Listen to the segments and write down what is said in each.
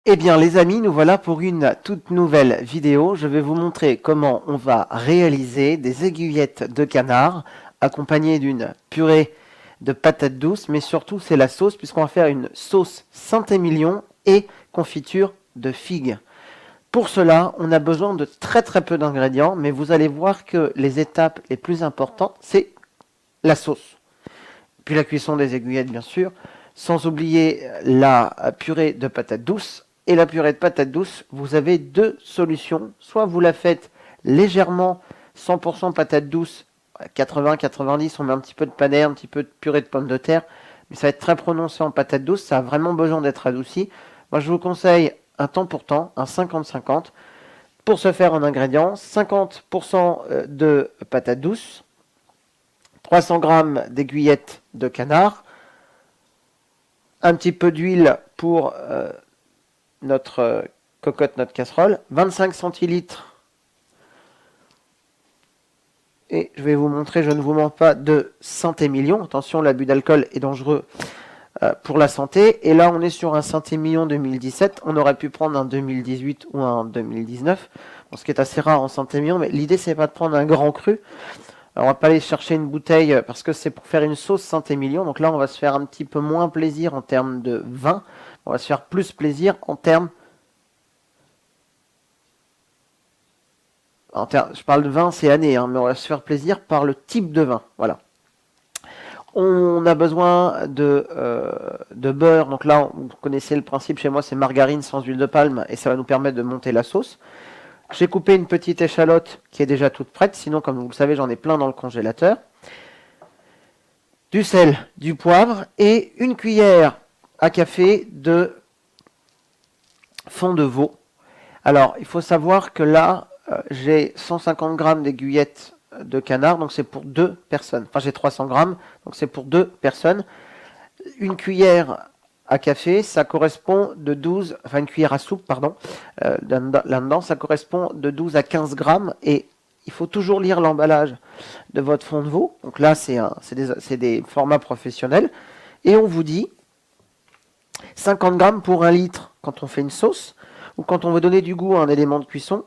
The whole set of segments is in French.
Eh bien les amis, nous voilà pour une toute nouvelle vidéo. Je vais vous montrer comment on va réaliser des aiguillettes de canard accompagnées d'une purée de patates douces, mais surtout c'est la sauce puisqu'on va faire une sauce Saint-Émilion et confiture de figues. Pour cela, on a besoin de très peu d'ingrédients, mais vous allez voir que les étapes les plus importantes, c'est la sauce. Puis la cuisson des aiguillettes bien sûr, sans oublier la purée de patates douces. Et la purée de patates douces, vous avez deux solutions. Soit vous la faites légèrement 100% patates douces, 80-90, on met un petit peu de panais, un petit peu de purée de pommes de terre, mais ça va être très prononcé en patates douces, ça a vraiment besoin d'être adouci. Moi je vous conseille un temps pour temps, un 50-50. Pour ce faire en ingrédients, 50% de patates douces, 300 g d'aiguillettes de canard, un petit peu d'huile pour notre cocotte, notre casserole, 25 centilitres, et je vais vous montrer, je ne vous mens pas, de Saint-Émilion. Attention, l'abus d'alcool est dangereux pour la santé. Et là, on est sur un Saint-Émilion 2017. On aurait pu prendre un 2018 ou un 2019, bon, ce qui est assez rare en Saint-Émilion, mais l'idée, c'est pas de prendre un grand cru. Alors, on va pas aller chercher une bouteille parce que c'est pour faire une sauce Saint-Émilion. Donc là, on va se faire un petit peu moins plaisir en termes de vin. On va se faire plus plaisir en termes... je parle de vin, c'est année, hein, mais on va se faire plaisir par le type de vin. Voilà. On a besoin de beurre. Donc là, vous connaissez le principe chez moi, c'est margarine sans huile de palme et ça va nous permettre de monter la sauce. J'ai coupé une petite échalote qui est déjà toute prête. Sinon, comme vous le savez, j'en ai plein dans le congélateur. Du sel, du poivre et une cuillère à café de fond de veau. Alors, il faut savoir que là, j'ai 150 g d'aiguillettes de canard, donc c'est pour deux personnes. Enfin, j'ai 300 g, donc c'est pour deux personnes. Une cuillère à café, ça correspond de 12, enfin une cuillère à soupe, pardon, là-dedans, ça correspond de 12 à 15 grammes, et il faut toujours lire l'emballage de votre fond de veau. Donc là, c'est des formats professionnels, et on vous dit 50 grammes pour 1 litre quand on fait une sauce, ou quand on veut donner du goût à un élément de cuisson,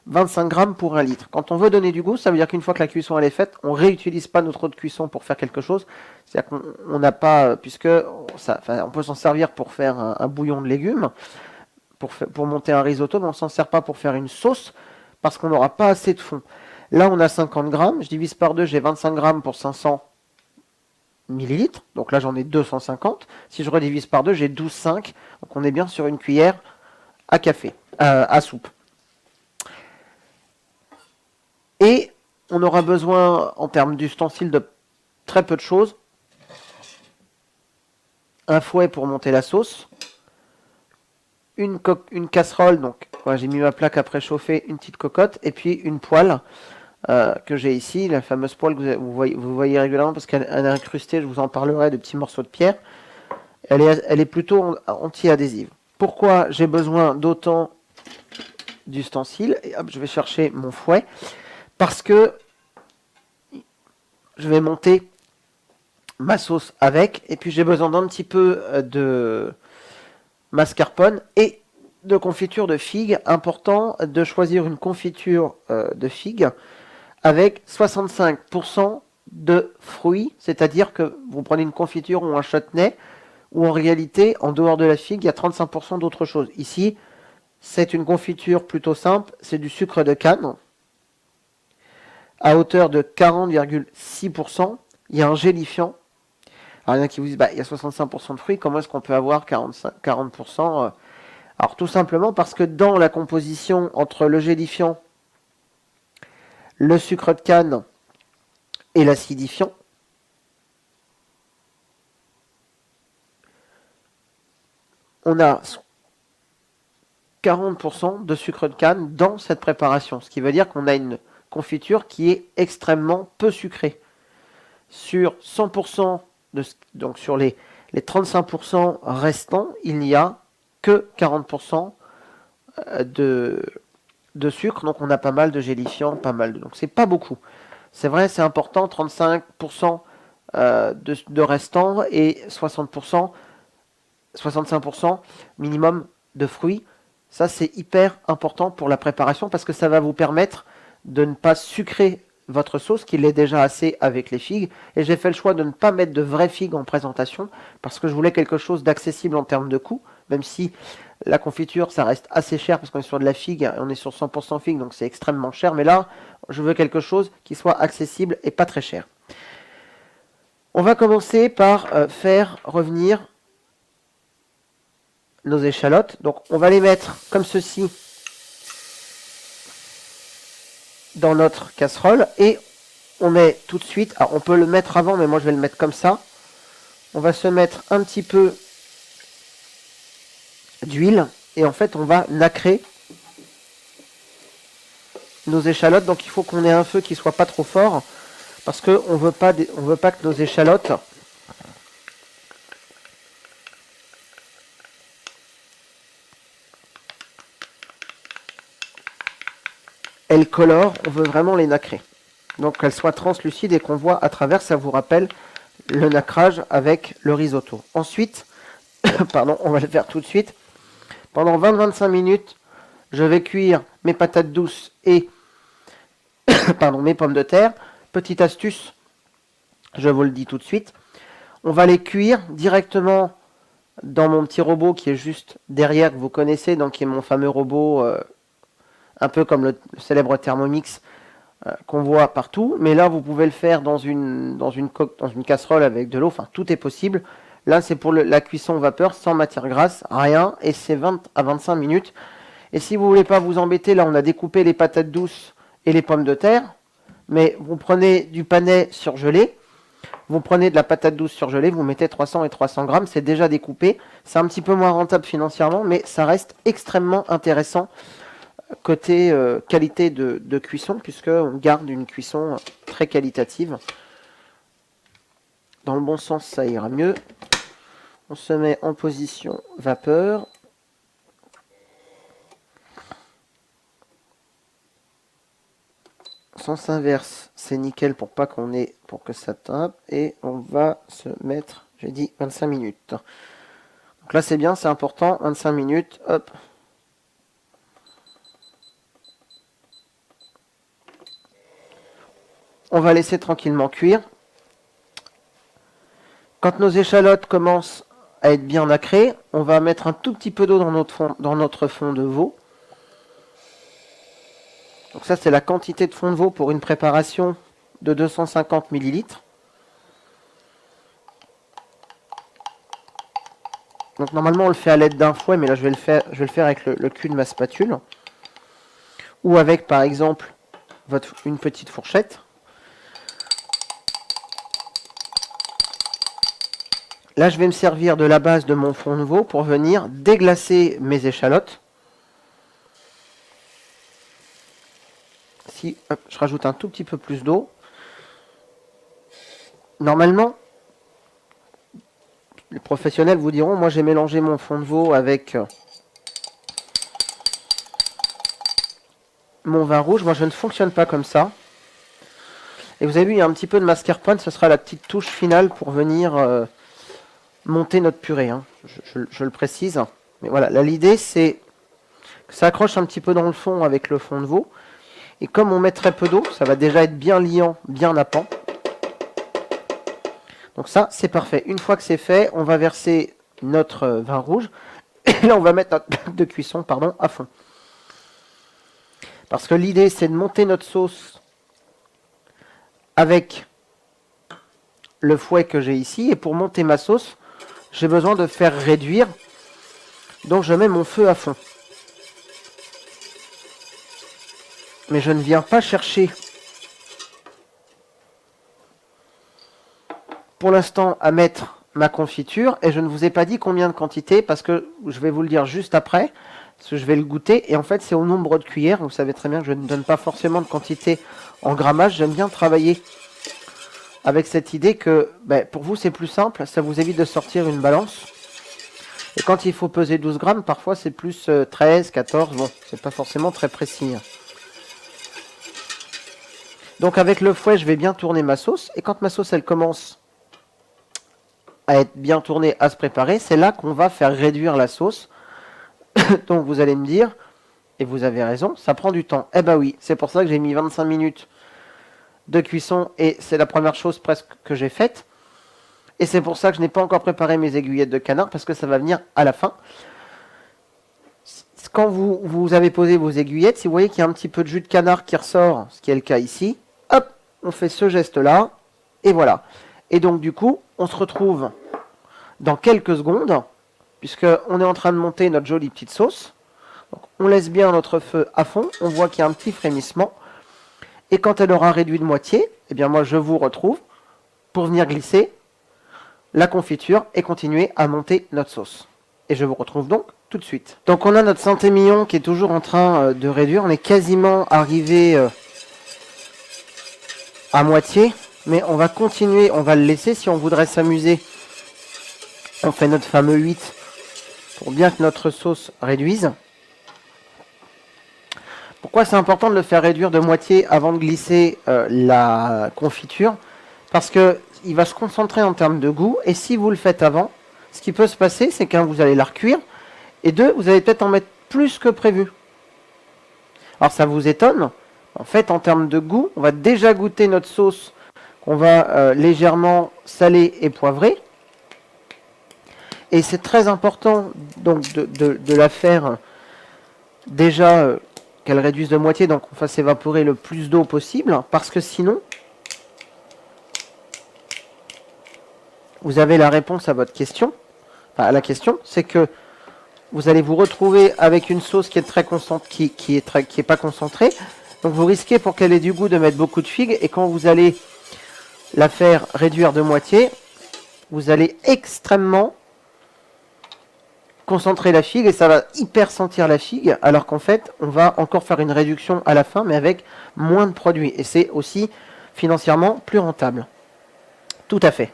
25 grammes pour 1 litre. Quand on veut donner du goût, ça veut dire qu'une fois que la cuisson elle est faite, on ne réutilise pas notre eau de cuisson pour faire quelque chose. C'est-à-dire qu'on n'a pas, puisque on peut s'en servir pour faire un bouillon de légumes, pour monter un risotto, mais on ne s'en sert pas pour faire une sauce, parce qu'on n'aura pas assez de fond. Là, on a 50 grammes, je divise par 2, j'ai 25 grammes pour 500 millilitres, donc là j'en ai 250. Si je redivise par 2, j'ai 12,5, donc on est bien sur une cuillère à café, à soupe. Et on aura besoin, en termes d'ustensiles, de très peu de choses. Un fouet pour monter la sauce. Une casserole, donc j'ai mis ma plaque à préchauffer, une petite cocotte. Et puis une poêle que j'ai ici, la fameuse poêle que vous voyez régulièrement parce qu'elle est incrustée, je vous en parlerai, de petits morceaux de pierre. Elle est plutôt anti-adhésive. Pourquoi j'ai besoin d'autant d'ustensiles? Et hop, je vais chercher mon fouet. Parce que je vais monter ma sauce avec, et puis j'ai besoin d'un petit peu de mascarpone et de confiture de figues. Important de choisir une confiture de figues avec 65% de fruits, c'est-à-dire que vous prenez une confiture ou un chutney, où en réalité, en dehors de la figue, il y a 35% d'autres choses. Ici, c'est une confiture plutôt simple, c'est du sucre de canne, à hauteur de 40,6%. Il y a un gélifiant. Alors, il y en a qui vous disent, il y a 65% de fruits, comment est-ce qu'on peut avoir 40%? Alors, tout simplement parce que dans la composition entre le gélifiant, le sucre de canne et l'acidifiant, on a 40% de sucre de canne dans cette préparation. Ce qui veut dire qu'on a une confiture qui est extrêmement peu sucrée. Sur 100%, donc sur les 35% restants, il n'y a que 40% de sucre, donc on a pas mal de gélifiant, donc c'est pas beaucoup. C'est vrai, c'est important, 35% de restants et 60%, 65% minimum de fruits. Ça, c'est hyper important pour la préparation parce que ça va vous permettre de ne pas sucrer votre sauce, qui l'est déjà assez avec les figues. Et j'ai fait le choix de ne pas mettre de vraies figues en présentation parce que je voulais quelque chose d'accessible en termes de coût, même si la confiture, ça reste assez cher parce qu'on est sur de la figue, on est sur 100% figue, donc c'est extrêmement cher. Mais là, je veux quelque chose qui soit accessible et pas très cher. On va commencer par faire revenir nos échalotes. Donc on va les mettre comme ceci dans notre casserole et on met tout de suite, alors on peut le mettre avant mais moi je vais le mettre comme ça, on va se mettre un petit peu d'huile et en fait on va nacrer nos échalotes. Donc il faut qu'on ait un feu qui soit pas trop fort parce qu'on veut pas que nos échalotes elles colorent, on veut vraiment les nacrer. Donc qu'elles soient translucides et qu'on voit à travers, ça vous rappelle le nacrage avec le risotto. Ensuite, pardon, on va le faire tout de suite. Pendant 20-25 minutes, je vais cuire mes patates douces et pardon, mes pommes de terre. Petite astuce, je vous le dis tout de suite. On va les cuire directement dans mon petit robot qui est juste derrière, que vous connaissez, donc qui est mon fameux robot, un peu comme le célèbre Thermomix qu'on voit partout. Mais là, vous pouvez le faire dans une casserole avec de l'eau. Enfin, tout est possible. Là, c'est pour la cuisson vapeur, sans matière grasse, rien. Et c'est 20 à 25 minutes. Et si vous voulez pas vous embêter, là, on a découpé les patates douces et les pommes de terre. Mais vous prenez du panais surgelé. Vous prenez de la patate douce surgelée, vous mettez 300 et 300 grammes, c'est déjà découpé. C'est un petit peu moins rentable financièrement, mais ça reste extrêmement intéressant côté qualité de cuisson, puisqu'on garde une cuisson très qualitative. Dans le bon sens, ça ira mieux. On se met en position vapeur. Sens inverse, c'est nickel pour que ça tape. Et on va se mettre, j'ai dit 25 minutes. Donc là c'est bien, c'est important, 25 minutes, hop. On va laisser tranquillement cuire. Quand nos échalotes commencent à être bien nacrées, on va mettre un tout petit peu d'eau dans notre fond de veau. Donc ça c'est la quantité de fond de veau pour une préparation de 250 ml. Donc normalement on le fait à l'aide d'un fouet, mais là je vais le faire avec le cul de ma spatule. Ou avec par exemple une petite fourchette. Là, je vais me servir de la base de mon fond de veau pour venir déglacer mes échalotes. Si hop, je rajoute un tout petit peu plus d'eau. Normalement, les professionnels vous diront, moi j'ai mélangé mon fond de veau avec mon vin rouge. Moi, je ne fonctionne pas comme ça. Et vous avez vu, il y a un petit peu de mascarpone. Ce sera la petite touche finale pour venir monter notre purée, hein. Je le précise. Mais voilà, là l'idée c'est que ça accroche un petit peu dans le fond avec le fond de veau. Et comme on met très peu d'eau, ça va déjà être bien liant, bien nappant. Donc ça, c'est parfait. Une fois que c'est fait, on va verser notre vin rouge. Et là, on va mettre notre plaque de cuisson à fond. Parce que l'idée, c'est de monter notre sauce avec le fouet que j'ai ici. Et pour monter ma sauce, j'ai besoin de faire réduire. Donc je mets mon feu à fond. Mais je ne viens pas chercher pour l'instant à mettre ma confiture. Et je ne vous ai pas dit combien de quantité parce que je vais vous le dire juste après. Parce que je vais le goûter. Et en fait c'est au nombre de cuillères. Vous savez très bien que je ne donne pas forcément de quantité en grammage. J'aime bien travailler avec cette idée que pour vous c'est plus simple. Ça vous évite de sortir une balance. Et quand il faut peser 12 grammes, parfois c'est plus 13, 14. Bon, c'est pas forcément très précis. Donc avec le fouet, je vais bien tourner ma sauce. Et quand ma sauce, elle commence à être bien tournée, à se préparer, c'est là qu'on va faire réduire la sauce Donc vous allez me dire, et vous avez raison, ça prend du temps. Eh ben oui, c'est pour ça que j'ai mis 25 minutes de cuisson et c'est la première chose presque que j'ai faite. Et c'est pour ça que je n'ai pas encore préparé mes aiguillettes de canard parce que ça va venir à la fin. Quand vous avez posé vos aiguillettes, si vous voyez qu'il y a un petit peu de jus de canard qui ressort, ce qui est le cas ici, hop, on fait ce geste-là, et voilà. Et donc du coup, on se retrouve dans quelques secondes, puisqu'on est en train de monter notre jolie petite sauce. Donc, on laisse bien notre feu à fond, on voit qu'il y a un petit frémissement. Et quand elle aura réduit de moitié, eh bien moi je vous retrouve pour venir glisser la confiture et continuer à monter notre sauce. Et je vous retrouve donc tout de suite. Donc on a notre Saint-Émilion qui est toujours en train de réduire. On est quasiment arrivé à moitié. Mais on va continuer, on va le laisser. Si on voudrait s'amuser, on fait notre fameux 8 pour bien que notre sauce réduise. Pourquoi c'est important de le faire réduire de moitié avant de glisser la confiture? Parce que il va se concentrer en termes de goût. Et si vous le faites avant, ce qui peut se passer, c'est qu'un, vous allez la recuire. Et deux, vous allez peut-être en mettre plus que prévu. Alors ça vous étonne. En fait, en termes de goût, on va déjà goûter notre sauce qu'on va légèrement saler et poivrer. Et c'est très important donc de la faire déjà qu'elle réduise de moitié, donc on fasse évaporer le plus d'eau possible, parce que sinon, vous avez la réponse à votre question. Enfin, à la question, c'est que vous allez vous retrouver avec une sauce qui est très concentrée, qui est pas concentrée. Donc vous risquez, pour qu'elle ait du goût, de mettre beaucoup de figues. Et quand vous allez la faire réduire de moitié, vous allez extrêmement concentrer la figue et ça va hyper sentir la figue. Alors qu'en fait, on va encore faire une réduction à la fin, mais avec moins de produits. Et c'est aussi financièrement plus rentable. Tout à fait.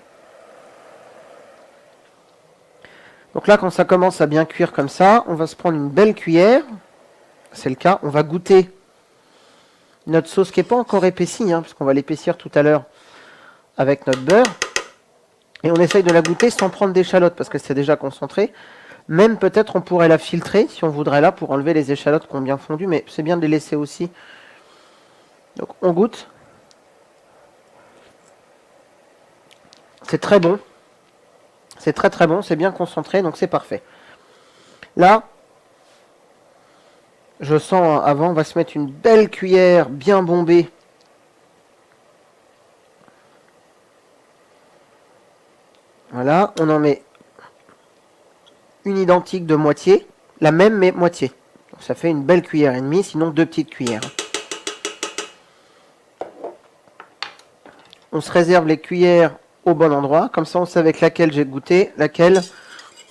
Donc là, quand ça commence à bien cuire comme ça, on va se prendre une belle cuillère. C'est le cas. On va goûter notre sauce qui n'est pas encore épaissie, parce qu'on va l'épaissir tout à l'heure avec notre beurre. Et on essaye de la goûter sans prendre d'échalotes parce que c'est déjà concentré. Même peut-être on pourrait la filtrer si on voudrait là pour enlever les échalotes qui ont bien fondu. Mais c'est bien de les laisser aussi. Donc on goûte. C'est très bon. C'est très très bon, c'est bien concentré, donc c'est parfait. Là, je sens avant, on va se mettre une belle cuillère bien bombée. Voilà, on en met une identique de moitié, la même mais moitié. Donc ça fait une belle cuillère et demie, sinon 2 petites cuillères. On se réserve les cuillères au bon endroit, comme ça on sait avec laquelle j'ai goûté, laquelle.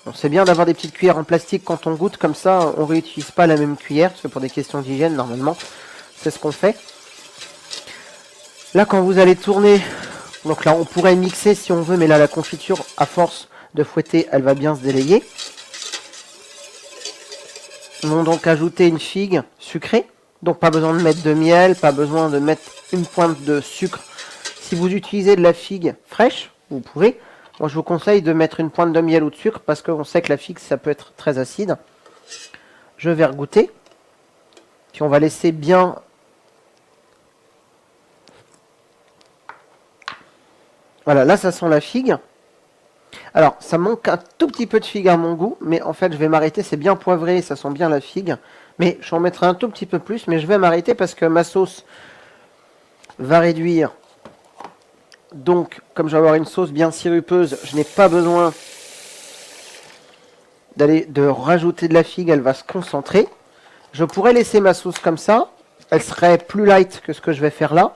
Bon, c'est bien d'avoir des petites cuillères en plastique quand on goûte, comme ça on réutilise pas la même cuillère, parce que pour des questions d'hygiène, normalement, c'est ce qu'on fait. Là, quand vous allez tourner, donc là on pourrait mixer si on veut, mais là la confiture, à force de fouetter, elle va bien se délayer. On va donc ajouter une figue sucrée, donc pas besoin de mettre de miel, pas besoin de mettre une pointe de sucre. Si vous utilisez de la figue fraîche, vous pouvez. Moi, je vous conseille de mettre une pointe de miel ou de sucre parce qu'on sait que la figue, ça peut être très acide. Je vais regoûter. Puis on va laisser bien... Voilà, là, ça sent la figue. Alors, ça manque un tout petit peu de figue à mon goût, mais en fait, je vais m'arrêter. C'est bien poivré, ça sent bien la figue. Mais j'en mettrai un tout petit peu plus, mais je vais m'arrêter parce que ma sauce va réduire. Donc, comme je vais avoir une sauce bien sirupeuse, je n'ai pas besoin de rajouter de la figue, elle va se concentrer. Je pourrais laisser ma sauce comme ça, elle serait plus light que ce que je vais faire là,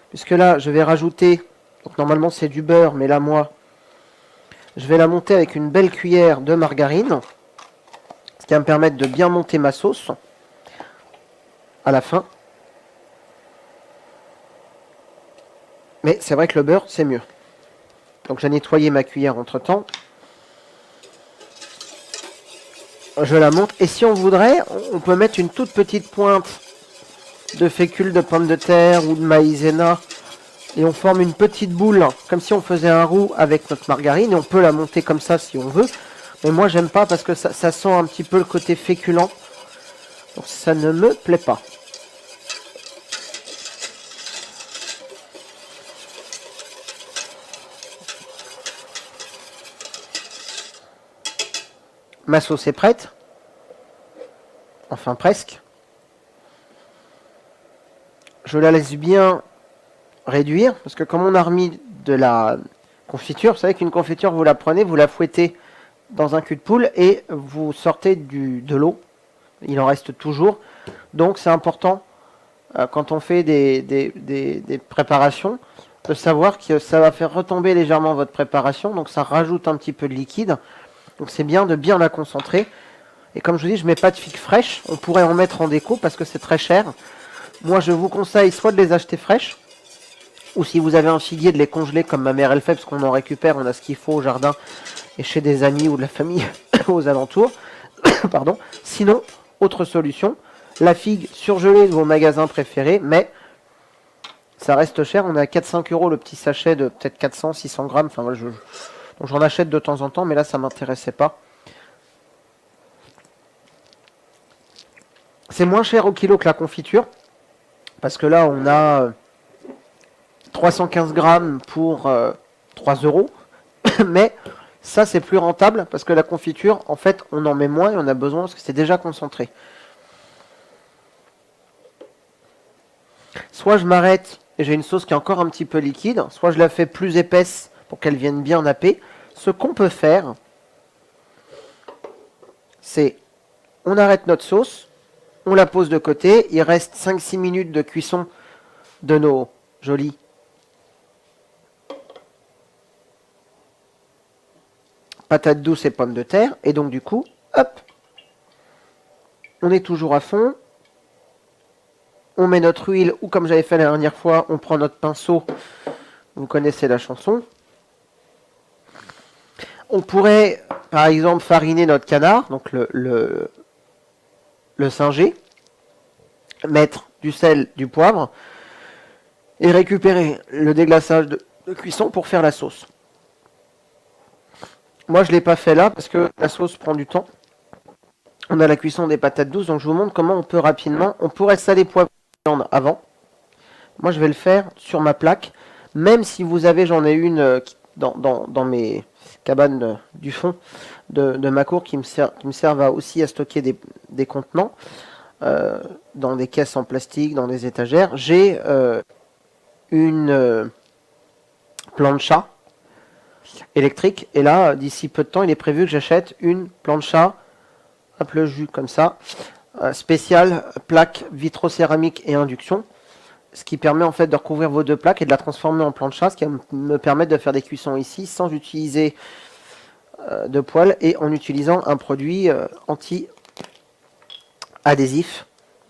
puisque là, je vais rajouter, donc normalement c'est du beurre, mais là, moi, je vais la monter avec une belle cuillère de margarine, ce qui va me permettre de bien monter ma sauce à la fin. Mais c'est vrai que le beurre, c'est mieux. Donc j'ai nettoyé ma cuillère entre temps. Je la monte. Et si on voudrait, on peut mettre une toute petite pointe de fécule de pommes de terre ou de maïzena. Et on forme une petite boule, comme si on faisait un roux avec notre margarine. Et on peut la monter comme ça si on veut. Et moi, j'aime pas parce que ça sent un petit peu le côté féculent. Donc ça ne me plaît pas. Ma sauce est prête. Enfin presque. Je la laisse bien réduire. Parce que comme on a remis de la confiture, vous savez qu'une confiture, vous la prenez, vous la fouettez dans un cul de poule et vous sortez de l'eau. Il en reste toujours. Donc c'est important, quand on fait des préparations, de savoir que ça va faire retomber légèrement votre préparation. Donc ça rajoute un petit peu de liquide. Donc c'est bien de bien la concentrer. Et comme je vous dis, je mets pas de figues fraîches. On pourrait en mettre en déco parce que c'est très cher. Moi, je vous conseille soit de les acheter fraîches, ou si vous avez un figuier, de les congeler comme ma mère elle fait, parce qu'on en récupère, on a ce qu'il faut au jardin et chez des amis ou de la famille aux alentours. Pardon. Sinon, autre solution, la figue surgelée de vos magasins préférés, mais ça reste cher. On est à 4-5 € le petit sachet de peut-être 400-600 grammes. Enfin, voilà, donc j'en achète de temps en temps, mais là, ça m'intéressait pas. C'est moins cher au kilo que la confiture, parce que là, on a 315 grammes pour 3 €. Mais ça, c'est plus rentable, parce que la confiture, en fait, on en met moins et on a besoin, parce que c'est déjà concentré. Soit je m'arrête et j'ai une sauce qui est encore un petit peu liquide, soit je la fais plus épaisse pour qu'elle vienne bien napper. Ce qu'on peut faire, c'est on arrête notre sauce, on la pose de côté, il reste 5-6 minutes de cuisson de nos jolis patates douces et pommes de terre, et donc du coup, hop, on est toujours à fond, on met notre huile, ou comme j'avais fait la dernière fois, on prend notre pinceau, vous connaissez la chanson. On pourrait, par exemple, fariner notre canard, donc le singer, mettre du sel, du poivre, et récupérer le déglaçage de cuisson pour faire la sauce. Moi, je ne l'ai pas fait là, parce que la sauce prend du temps. On a la cuisson des patates douces, donc je vous montre comment on peut rapidement. On pourrait saler, poivrer la viande avant. Moi, je vais le faire sur ma plaque. Même si vous avez, j'en ai une dans mes cabanes du fond de ma cour qui me servent aussi à stocker des contenants dans des caisses en plastique, dans des étagères. J'ai une plancha électrique, et là, d'ici peu de temps, il est prévu que j'achète une plancha, hop, le jus comme ça, spéciale plaque vitrocéramique et induction, ce qui permet en fait de recouvrir vos deux plaques et de la transformer en plancha, ce qui va me permettre de faire des cuissons ici sans utiliser de poêle et en utilisant un produit anti-adhésif.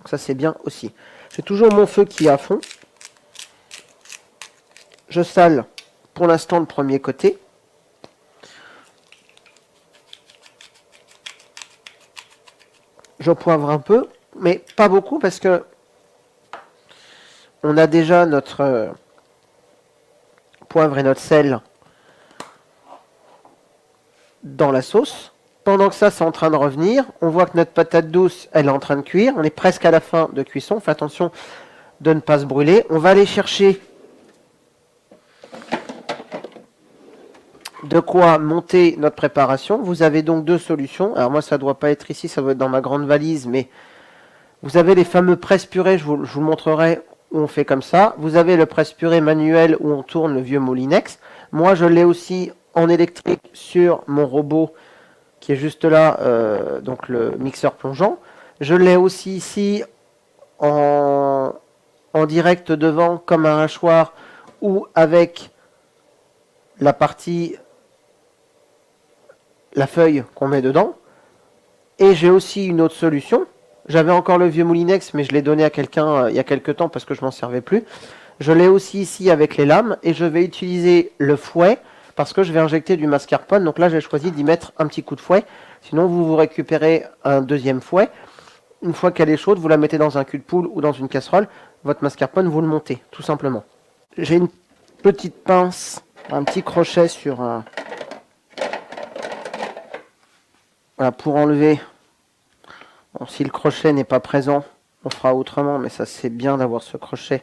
Donc ça, c'est bien aussi. J'ai toujours mon feu qui est à fond. Je sale pour l'instant le premier côté. Je poivre un peu, mais pas beaucoup parce que on a déjà notre poivre et notre sel dans la sauce. Pendant que ça, c'est en train de revenir, on voit que notre patate douce, elle est en train de cuire. On est presque à la fin de cuisson. Faites attention de ne pas se brûler. On va aller chercher de quoi monter notre préparation. Vous avez donc deux solutions. Alors moi, ça ne doit pas être ici, ça doit être dans ma grande valise, mais vous avez les fameux presse-purée, je vous montrerai où on fait comme ça. Vous avez le presse-purée manuel où on tourne le vieux Molinex. Moi, je l'ai aussi en électrique sur mon robot qui est juste là, donc le mixeur plongeant. Je l'ai aussi ici en direct devant comme un hachoir ou avec la partie, la feuille qu'on met dedans. Et j'ai aussi une autre solution. J'avais encore le vieux Moulinex, mais je l'ai donné à quelqu'un il y a quelques temps parce que je m'en servais plus. Je l'ai aussi ici avec les lames et je vais utiliser le fouet parce que je vais injecter du mascarpone. Donc là, j'ai choisi d'y mettre un petit coup de fouet. Sinon, vous récupérez un deuxième fouet. Une fois qu'elle est chaude, vous la mettez dans un cul de poule ou dans une casserole. Votre mascarpone, vous le montez, tout simplement. J'ai une petite pince, un petit crochet sur Voilà, pour enlever, bon, si le crochet n'est pas présent, on fera autrement, mais ça c'est bien d'avoir ce crochet.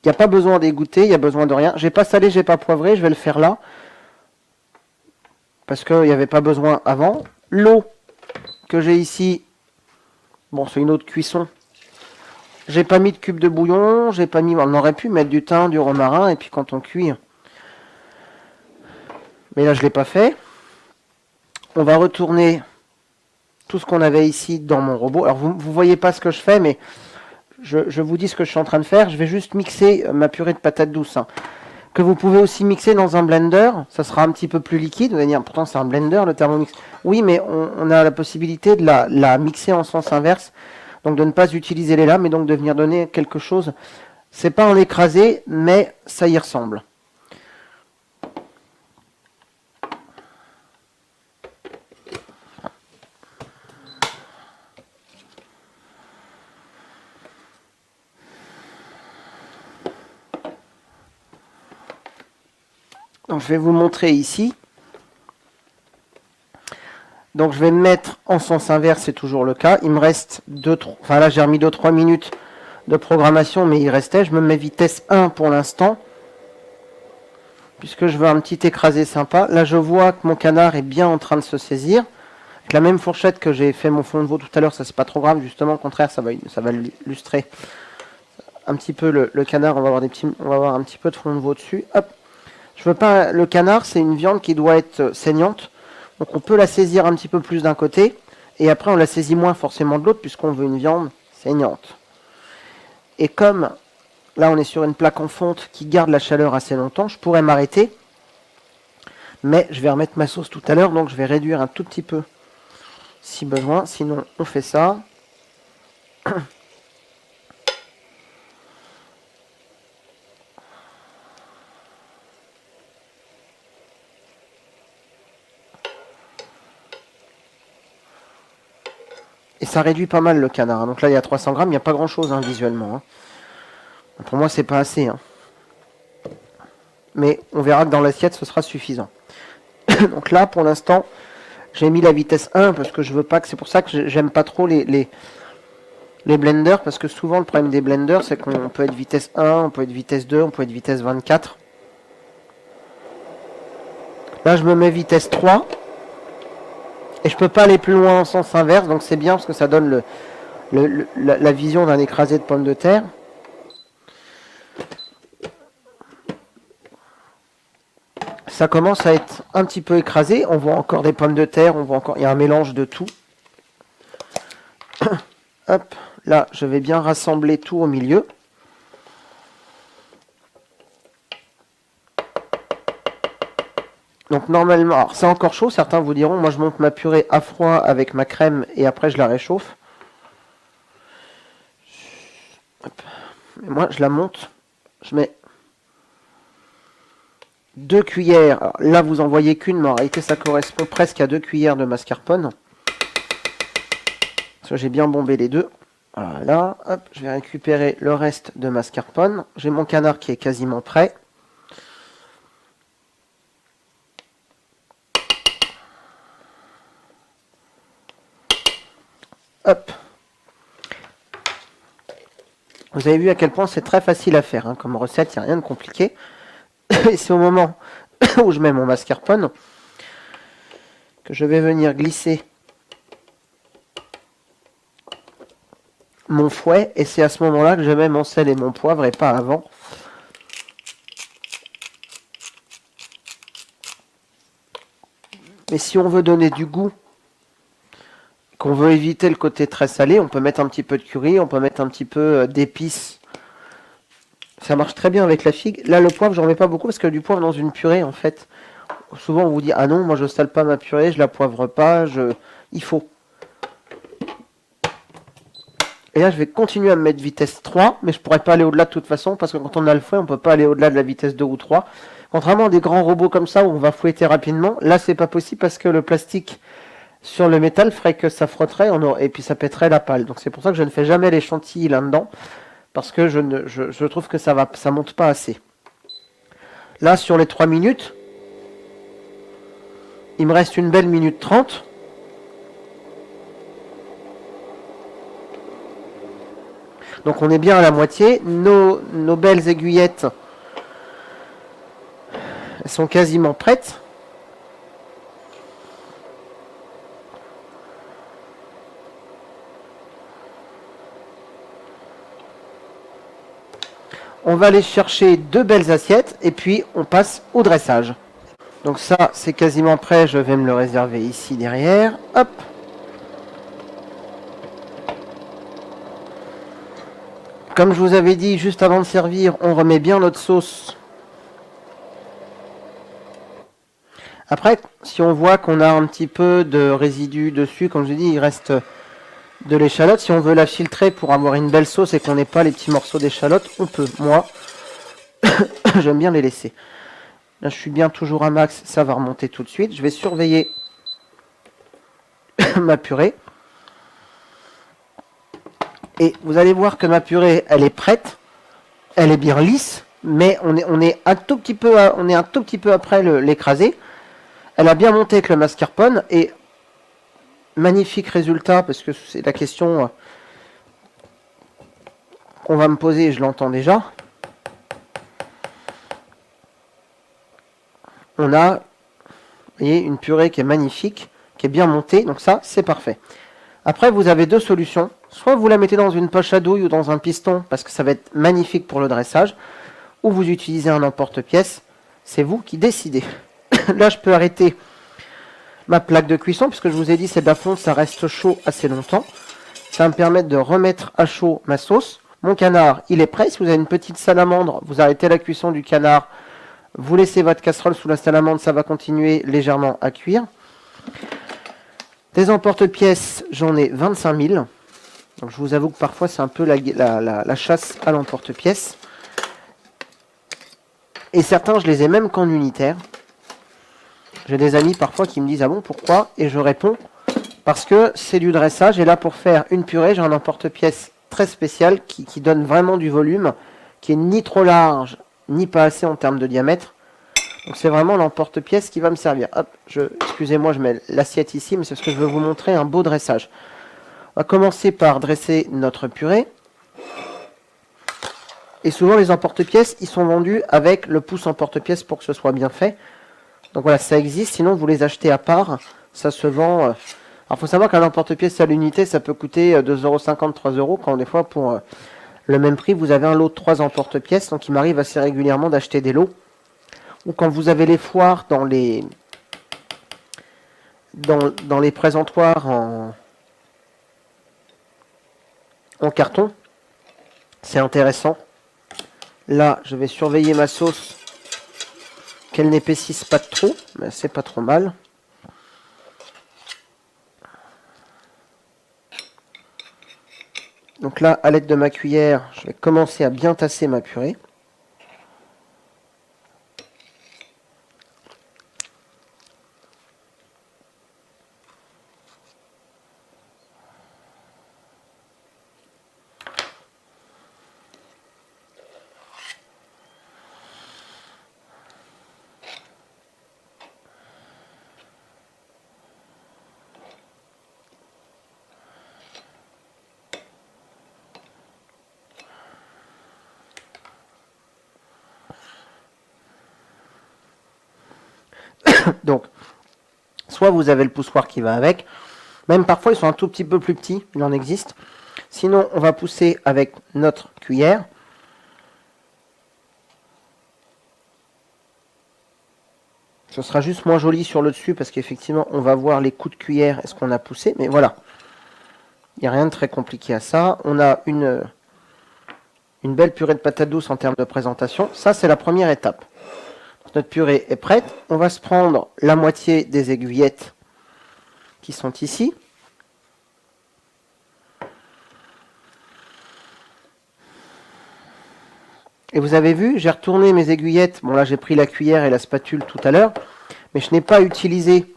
Il n'y a pas besoin d'égoutter, il n'y a besoin de rien. J'ai pas salé, j'ai pas poivré, je vais le faire là. Parce qu'il n'y avait pas besoin avant. L'eau que j'ai ici, bon c'est une eau de cuisson. J'ai pas mis de cube de bouillon, j'ai pas mis, on aurait pu mettre du thym, du romarin, et puis quand on cuit. Mais là je l'ai pas fait. On va retourner tout ce qu'on avait ici dans mon robot. Alors vous voyez pas ce que je fais, mais je vous dis ce que je suis en train de faire. Je vais juste mixer ma purée de patates douces. Que vous pouvez aussi mixer dans un blender. Ça sera un petit peu plus liquide. Vous allez dire, pourtant c'est un blender, le Thermomix. Oui, mais on a la possibilité de la mixer en sens inverse. Donc de ne pas utiliser les lames, mais donc de venir donner quelque chose. C'est pas en écrasé, mais ça y ressemble. Donc je vais vous montrer ici. Donc je vais me mettre en sens inverse, c'est toujours le cas. Il me reste 2-3, enfin là j'ai remis 2-3 minutes de programmation, mais il restait. Je me mets vitesse 1 pour l'instant, puisque je veux un petit écrasé sympa. Là je vois que mon canard est bien en train de se saisir. Avec la même fourchette que j'ai fait mon fond de veau tout à l'heure, ça c'est pas trop grave, justement au contraire ça va illustrer un petit peu le canard. On va avoir un petit peu de fond de veau dessus. Hop. Je veux pas, le canard c'est une viande qui doit être saignante. Donc on peut la saisir un petit peu plus d'un côté, et après on la saisit moins forcément de l'autre, puisqu'on veut une viande saignante. Et comme là on est sur une plaque en fonte qui garde la chaleur assez longtemps, je pourrais m'arrêter, mais je vais remettre ma sauce tout à l'heure, donc je vais réduire un tout petit peu si besoin, sinon on fait ça. Et ça réduit pas mal le canard. Donc là, il y a 300 grammes, il n'y a pas grand-chose visuellement. Pour moi, c'est pas assez. Mais on verra que dans l'assiette, ce sera suffisant. Donc là, pour l'instant, j'ai mis la vitesse 1 parce que je veux pas que... C'est pour ça que j'aime pas trop les blenders, parce que souvent, le problème des blenders, c'est qu'on peut être vitesse 1, on peut être vitesse 2, on peut être vitesse 24. Là, je me mets vitesse 3. Et je peux pas aller plus loin en sens inverse, donc c'est bien parce que ça donne la vision d'un écrasé de pommes de terre. Ça commence à être un petit peu écrasé. On voit encore des pommes de terre, il y a un mélange de tout. Hop, là, je vais bien rassembler tout au milieu. Donc normalement, alors c'est encore chaud, certains vous diront, moi je monte ma purée à froid avec ma crème et après je la réchauffe. Hop. Et moi je la monte, je mets 2 cuillères, alors là vous en voyez qu'une, mais en réalité ça correspond presque à 2 cuillères de mascarpone. Parce que j'ai bien bombé les deux. Voilà, hop, je vais récupérer le reste de mascarpone. J'ai mon canard qui est quasiment prêt. Hop. Vous avez vu à quel point c'est très facile à faire. Comme recette, il n'y a rien de compliqué. Et c'est au moment où je mets mon mascarpone que je vais venir glisser mon fouet. Et c'est à ce moment-là que je mets mon sel et mon poivre et pas avant. Mais si on veut donner du goût, qu'on veut éviter le côté très salé, on peut mettre un petit peu de curry, on peut mettre un petit peu d'épices. Ça marche très bien avec la figue. Là, le poivre, j'en mets pas beaucoup parce que du poivre dans une purée, en fait, souvent on vous dit, ah non, moi je sale pas ma purée, je la poivre pas, il faut. Et là, je vais continuer à me mettre vitesse 3, mais je pourrais pas aller au-delà de toute façon, parce que quand on a le fouet, on peut pas aller au-delà de la vitesse 2 ou 3. Contrairement à des grands robots comme ça, où on va fouetter rapidement, là, c'est pas possible parce que le plastique sur le métal ferait que ça frotterait et puis ça pèterait la pâle. Donc c'est pour ça que je ne fais jamais les chantilly là-dedans, parce que je trouve que ça monte pas assez. Là, sur les 3 minutes, il me reste une belle minute 30. Donc on est bien à la moitié. Nos belles aiguillettes, elles sont quasiment prêtes. On va aller chercher 2 belles assiettes et puis on passe au dressage. Donc ça, c'est quasiment prêt. Je vais me le réserver ici derrière. Hop. Comme je vous avais dit, juste avant de servir, on remet bien notre sauce. Après, si on voit qu'on a un petit peu de résidus dessus, comme je dis, il reste de l'échalote. Si on veut la filtrer pour avoir une belle sauce et qu'on n'ait pas les petits morceaux d'échalote, on peut. Moi, j'aime bien les laisser. Là, je suis bien toujours à max, ça va remonter tout de suite. Je vais surveiller ma purée. Et vous allez voir que ma purée, elle est prête. Elle est bien lisse, mais on est un tout petit peu après l'écraser. Elle a bien monté avec le mascarpone et magnifique résultat, parce que c'est la question qu'on va me poser, je l'entends déjà. On a, vous voyez, une purée qui est magnifique, qui est bien montée, donc ça, c'est parfait. Après, vous avez 2 solutions. Soit vous la mettez dans une poche à douille ou dans un piston, parce que ça va être magnifique pour le dressage, ou vous utilisez un emporte-pièce. C'est vous qui décidez. Là, je peux arrêter ma plaque de cuisson, puisque je vous ai dit, c'est de la fonte, ça reste chaud assez longtemps. Ça va me permettre de remettre à chaud ma sauce. Mon canard, il est prêt. Si vous avez une petite salamandre, vous arrêtez la cuisson du canard, vous laissez votre casserole sous la salamandre, ça va continuer légèrement à cuire. Des emporte-pièces, j'en ai 25 000. Donc je vous avoue que parfois c'est un peu la chasse à l'emporte-pièce. Et certains, je les ai même qu'en unitaire. J'ai des amis parfois qui me disent « Ah bon, pourquoi ?» Et je réponds « Parce que c'est du dressage, et là pour faire une purée, j'ai un emporte-pièce très spécial qui donne vraiment du volume, qui est ni trop large, ni pas assez en termes de diamètre. Donc c'est vraiment l'emporte-pièce qui va me servir. Hop, excusez-moi, je mets l'assiette ici, mais c'est parce que je veux vous montrer un beau dressage. On va commencer par dresser notre purée. Et souvent les emporte-pièces, ils sont vendus avec le pouce emporte-pièce pour que ce soit bien fait. Donc voilà, ça existe, sinon vous les achetez à part. Ça se vend. Alors il faut savoir qu'un emporte-pièce à l'unité, ça peut coûter 2,50 €, 3 €, quand des fois pour le même prix, vous avez un lot de 3 emporte-pièces. Donc il m'arrive assez régulièrement d'acheter des lots. Ou quand vous avez les foires dans les présentoirs en carton, c'est intéressant. Là, je vais surveiller ma sauce, qu'elle n'épaississe pas trop, mais c'est pas trop mal. Donc là, à l'aide de ma cuillère, je vais commencer à bien tasser ma purée. Donc, soit vous avez le poussoir qui va avec, même parfois ils sont un tout petit peu plus petits, il en existe. Sinon, on va pousser avec notre cuillère. Ce sera juste moins joli sur le dessus parce qu'effectivement, on va voir les coups de cuillère et ce qu'on a poussé. Mais voilà, il n'y a rien de très compliqué à ça. On a une belle purée de patates douces en termes de présentation. Ça, c'est la première étape. Notre purée est prête. On va se prendre la moitié des aiguillettes qui sont ici. Et vous avez vu, j'ai retourné mes aiguillettes. Bon là, j'ai pris la cuillère et la spatule tout à l'heure. Mais je n'ai pas utilisé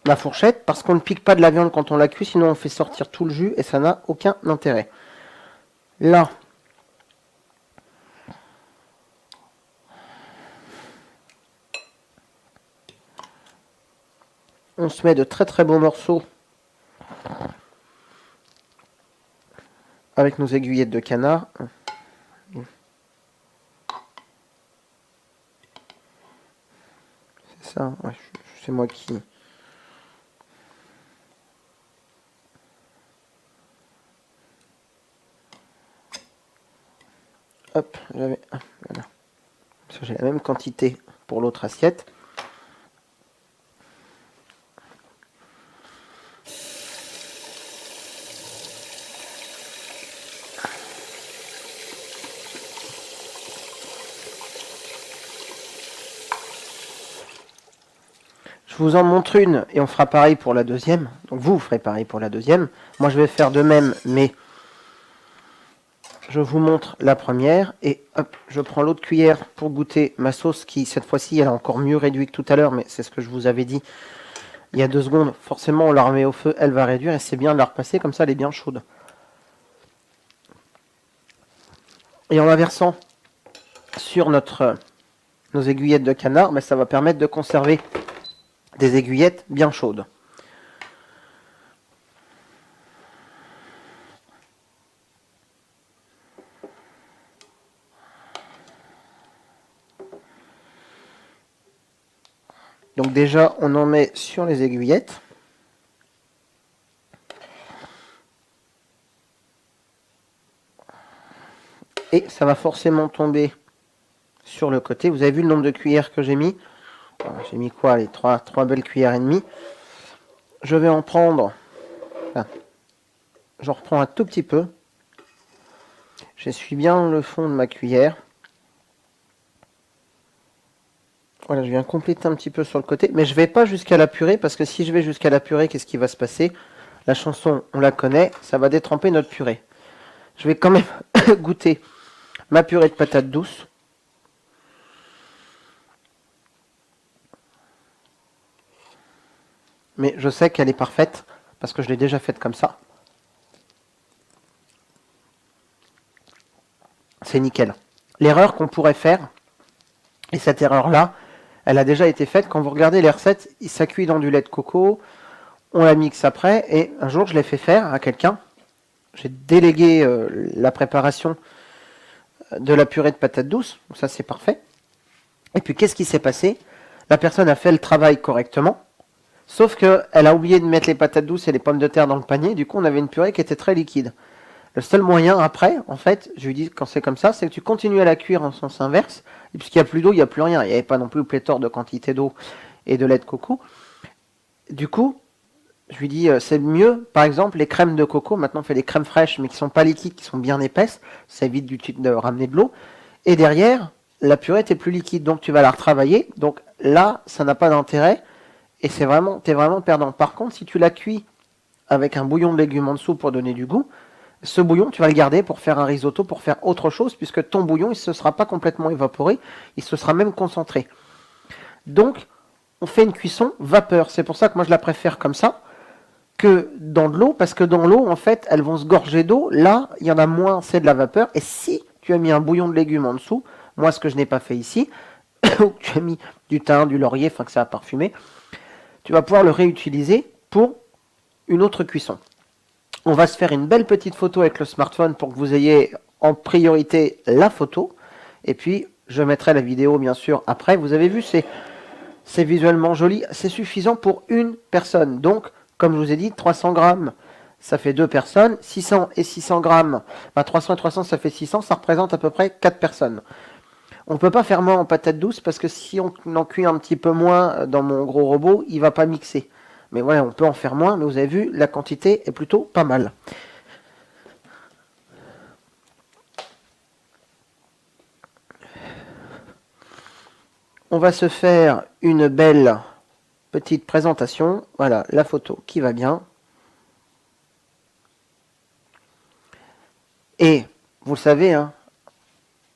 ma fourchette parce qu'on ne pique pas de la viande quand on la cuit. Sinon, on fait sortir tout le jus et ça n'a aucun intérêt. Là, on se met de très très beaux morceaux avec nos aiguillettes de canard. C'est ça, ouais, c'est moi qui... Hop, j'avais... Voilà. J'ai la même quantité pour l'autre assiette. Je vous en montre une et on fera pareil pour la deuxième. Donc vous ferez pareil pour la deuxième. Moi je vais faire de même, mais je vous montre la première. Et hop, je prends l'autre cuillère pour goûter ma sauce qui, cette fois-ci, elle est encore mieux réduite que tout à l'heure. Mais c'est ce que je vous avais dit il y a 2 secondes. Forcément, on la remet au feu, elle va réduire. Et c'est bien de la repasser, comme ça elle est bien chaude. Et en la versant sur nos aiguillettes de canard, mais ça va permettre de conserver des aiguillettes bien chaudes. Donc déjà, on en met sur les aiguillettes. Et ça va forcément tomber sur le côté. Vous avez vu le nombre de cuillères que j'ai mis? J'ai mis quoi? Les 3 belles cuillères et demie. Je vais en prendre... Enfin, j'en reprends un tout petit peu. J'essuie bien le fond de ma cuillère. Voilà, je viens compléter un petit peu sur le côté. Mais je ne vais pas jusqu'à la purée, parce que si je vais jusqu'à la purée, qu'est-ce qui va se passer? La chanson, on la connaît, ça va détremper notre purée. Je vais quand même goûter ma purée de patates douces. Mais je sais qu'elle est parfaite, parce que je l'ai déjà faite comme ça. C'est nickel. L'erreur qu'on pourrait faire, et cette erreur-là, elle a déjà été faite. Quand vous regardez les recettes, ça cuit dans du lait de coco, on la mixe après, et un jour je l'ai fait faire à quelqu'un. J'ai délégué la préparation de la purée de patates douces, donc ça c'est parfait. Et puis qu'est-ce qui s'est passé? La personne a fait le travail correctement, sauf qu'elle a oublié de mettre les patates douces et les pommes de terre dans le panier, du coup on avait une purée qui était très liquide. Le seul moyen après, en fait, je lui dis quand c'est comme ça, c'est que tu continues à la cuire en sens inverse, et puisqu'il n'y a plus d'eau, il n'y a plus rien, il n'y avait pas non plus pléthore de quantité d'eau et de lait de coco. Du coup, je lui dis, c'est mieux, par exemple, les crèmes de coco, maintenant on fait des crèmes fraîches, mais qui sont pas liquides, qui sont bien épaisses, ça évite de ramener de l'eau, et derrière, la purée est plus liquide, donc tu vas la retravailler, donc là, ça n'a pas d'intérêt, et t'es vraiment perdant. Par contre, si tu la cuis avec un bouillon de légumes en dessous pour donner du goût, ce bouillon, tu vas le garder pour faire un risotto, pour faire autre chose, puisque ton bouillon, il ne se sera pas complètement évaporé, il se sera même concentré. Donc, on fait une cuisson vapeur. C'est pour ça que moi, je la préfère comme ça, que dans de l'eau, parce que dans l'eau, en fait, elles vont se gorger d'eau. Là, il y en a moins, c'est de la vapeur. Et si tu as mis un bouillon de légumes en dessous, moi, ce que je n'ai pas fait ici, ou que tu as mis du thym, du laurier, enfin que ça a parfumé, tu vas pouvoir le réutiliser pour une autre cuisson. On va se faire une belle petite photo avec le smartphone pour que vous ayez en priorité la photo. Et puis, je mettrai la vidéo, bien sûr, après. Vous avez vu, c'est visuellement joli. C'est suffisant pour une personne. Donc, comme je vous ai dit, 300 grammes, ça fait 2 personnes. 600 et 600 grammes, 300 et 300, ça fait 600. Ça représente à peu près 4 personnes. On ne peut pas faire moins en patates douces parce que si on en cuit un petit peu moins dans mon gros robot, il ne va pas mixer. Mais voilà, on peut en faire moins, mais vous avez vu, la quantité est plutôt pas mal. On va se faire une belle petite présentation. Voilà, la photo qui va bien. Et, vous le savez, hein,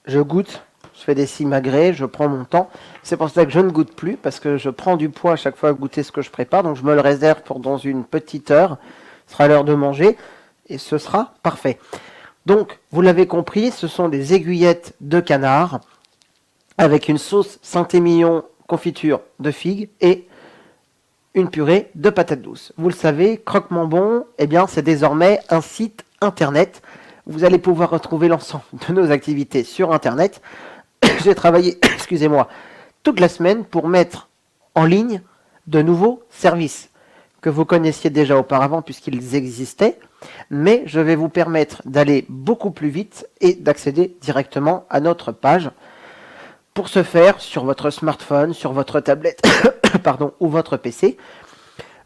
je goûte, je fais des simagrées, je prends mon temps. C'est pour ça que je ne goûte plus, parce que je prends du poids à chaque fois à goûter ce que je prépare. Donc je me le réserve pour dans une petite heure. Ce sera l'heure de manger, et ce sera parfait. Donc, vous l'avez compris, ce sont des aiguillettes de canard, avec une sauce Saint-Émilion confiture de figues, et une purée de patates douces. Vous le savez, Croque-Mon Bon, eh bien, c'est désormais un site internet. Vous allez pouvoir retrouver l'ensemble de nos activités sur internet. J'ai travaillé, excusez-moi, toute la semaine pour mettre en ligne de nouveaux services que vous connaissiez déjà auparavant puisqu'ils existaient, mais je vais vous permettre d'aller beaucoup plus vite et d'accéder directement à notre page. Pour ce faire, sur votre smartphone, sur votre tablette pardon, ou votre PC,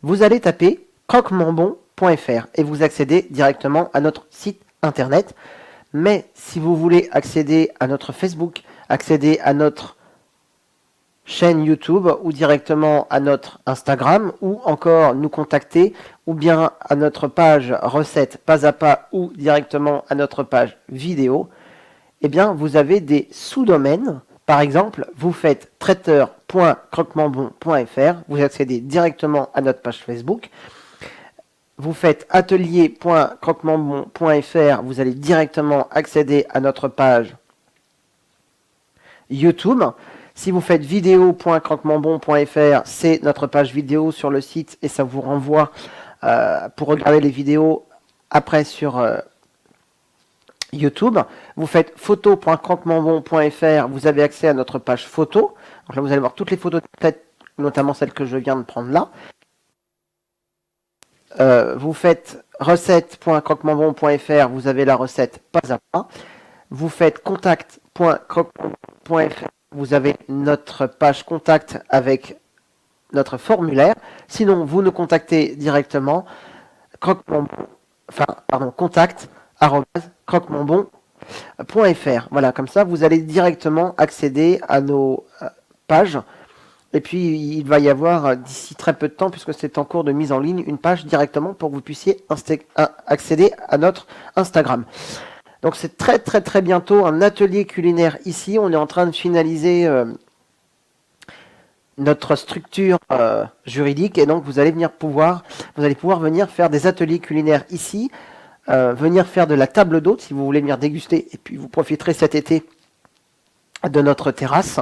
vous allez taper croquemonbon.fr et vous accédez directement à notre site internet. Mais si vous voulez accéder à notre Facebook, accéder à notre chaîne YouTube ou directement à notre Instagram ou encore nous contacter ou bien à notre page recette pas à pas ou directement à notre page vidéo, eh bien vous avez des sous-domaines. Par exemple, vous faites traiteur.croquemonbon.fr, vous accédez directement à notre page Facebook. Vous faites atelier.croquemonbon.fr, vous allez directement accéder à notre page YouTube. Si vous faites vidéo.croquemonbon.fr, c'est notre page vidéo sur le site et ça vous renvoie pour regarder les vidéos après sur YouTube. Vous faites photo.croquemonbon.fr, vous avez accès à notre page photo. Donc là, vous allez voir toutes les photos de tête, notamment celles que je viens de prendre là. Vous faites recette.croquemonbon.fr, vous avez la recette pas à pas. Vous faites contact.croquemonbon.fr, vous avez notre page contact avec notre formulaire. Sinon, vous nous contactez directement contact@croquemonbon.fr. Voilà, comme ça, vous allez directement accéder à nos pages. Et puis, il va y avoir d'ici très peu de temps, puisque c'est en cours de mise en ligne, une page directement pour que vous puissiez accéder à notre Instagram. Donc, c'est très très très bientôt un atelier culinaire ici. On est en train de finaliser notre structure juridique. Et donc, vous allez pouvoir venir faire des ateliers culinaires ici, venir faire de la table d'hôte si vous voulez venir déguster. Et puis, vous profiterez cet été de notre terrasse.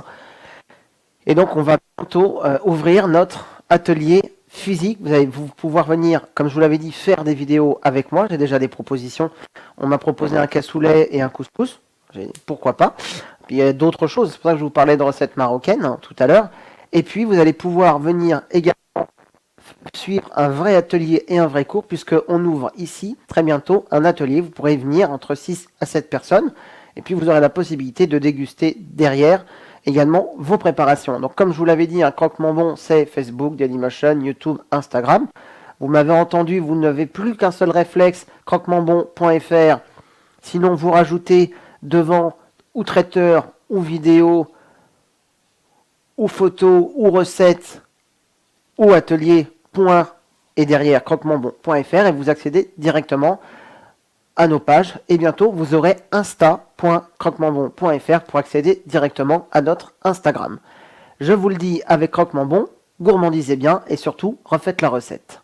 Et donc, on va bientôt ouvrir notre atelier physique. Vous allez pouvoir venir, comme je vous l'avais dit, faire des vidéos avec moi. J'ai déjà des propositions. On m'a proposé un cassoulet et un couscous. Pourquoi pas. Puis, il y a d'autres choses. C'est pour ça que je vous parlais de recettes marocaines tout à l'heure. Et puis, vous allez pouvoir venir également suivre un vrai atelier et un vrai cours, puisqu'on ouvre ici, très bientôt, un atelier. Vous pourrez venir entre 6 à 7 personnes. Et puis, vous aurez la possibilité de déguster derrière également vos préparations. Donc comme je vous l'avais dit, un croque-mon-bon, c'est Facebook, Dailymotion, YouTube, Instagram. Vous m'avez entendu, vous n'avez plus qu'un seul réflexe, croquemonbon.fr. Sinon, vous rajoutez devant ou traiteur, ou vidéo, ou photo, ou recette, ou atelier, point, et derrière croquemonbon.fr et vous accédez directement à nos pages. Et bientôt, vous aurez insta.croquemonbon.fr pour accéder directement à notre Instagram. Je vous le dis avec Croque-Mon Bon, gourmandisez bien et surtout, refaites la recette.